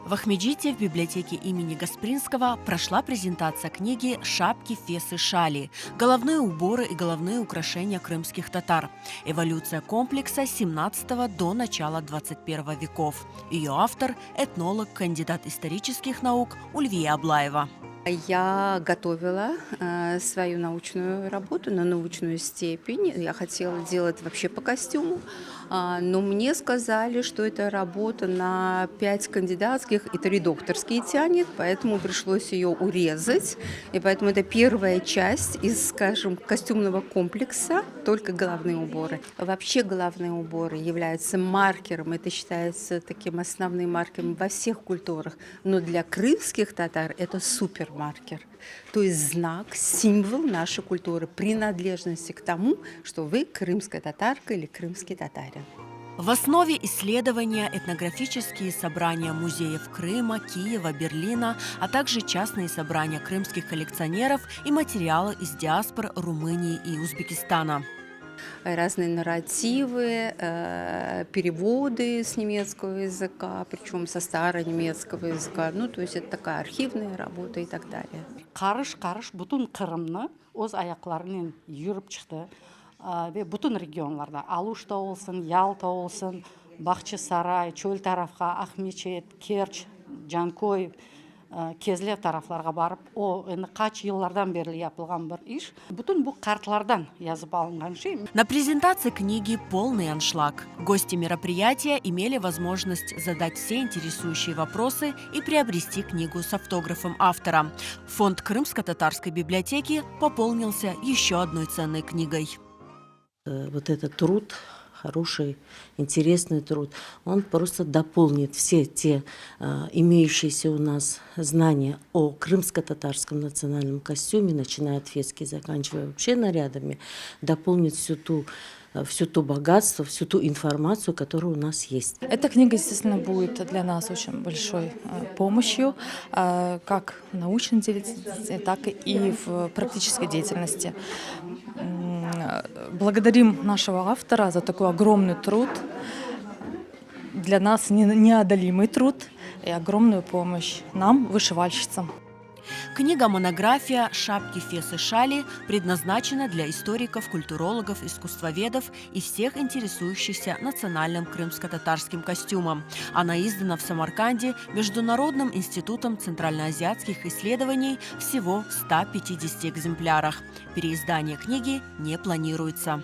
В Ахмеджите в библиотеке имени Гаспринского прошла презентация книги «Шапки, фесы, шали. Головные уборы и головные украшения крымских татар. Эволюция комплекса с 17 до начала 21 веков». Ее автор – этнолог, кандидат исторических наук Ульвия Аблаева. Я готовила свою научную работу на научную степень. Я хотела делать вообще по костюму, но мне сказали, что это работа на 5 кандидатских и 3 докторские тянет, поэтому пришлось ее урезать. И поэтому это первая часть из, скажем, костюмного комплекса, только головные уборы. Вообще головные уборы являются маркером, это считается таким основным маркером во всех культурах, но для крымских татар это супермаркер, то есть знак, символ нашей культуры, принадлежности к тому, что вы крымская татарка или крымский татарин. В основе исследования этнографические собрания музеев Крыма, Киева, Берлина, а также частные собрания крымских коллекционеров и материалы из диаспор Румынии и Узбекистана. Разные нарративы, переводы с немецкого языка, причем со старонемецкого языка. Ну, то есть это такая архивная работа и так далее. Қарыш бүтін Қырымны өз аяқларымен жүріп шықты. Бүтін регионларда Алушта болсын, Ялта болсын, Бахчисарай, Чөл тарафқа, Ахмечет, Керчь, Жанкой, Кезле тарафларға барып, қач жылдардан бері yapылған бір иш. Бүтін бұл картлардан yazып алынған şey. На презентации книги полный аншлаг. Гости мероприятия имели возможность задать все интересующие вопросы и приобрести книгу с автографом автора. Фонд Крымско-татарской библиотеки пополнился еще одной ценной книгой. Вот этот труд, хороший, интересный труд, он просто дополнит все те имеющиеся у нас знания о крымско-татарском национальном костюме, начиная от фески, заканчивая вообще нарядами, дополнит все то богатство, всю ту информацию, которая у нас есть. Эта книга, естественно, будет для нас очень большой помощью, как в научной деятельности, так и в практической деятельности. Благодарим нашего автора за такой огромный труд, для нас неодолимый труд и огромную помощь нам, вышивальщицам. Книга-монография «Шапки, фесы, шали» предназначена для историков, культурологов, искусствоведов и всех интересующихся национальным крымско-татарским костюмом. Она издана в Самарканде Международным институтом центральноазиатских исследований всего в 150 экземплярах. Переиздание книги не планируется.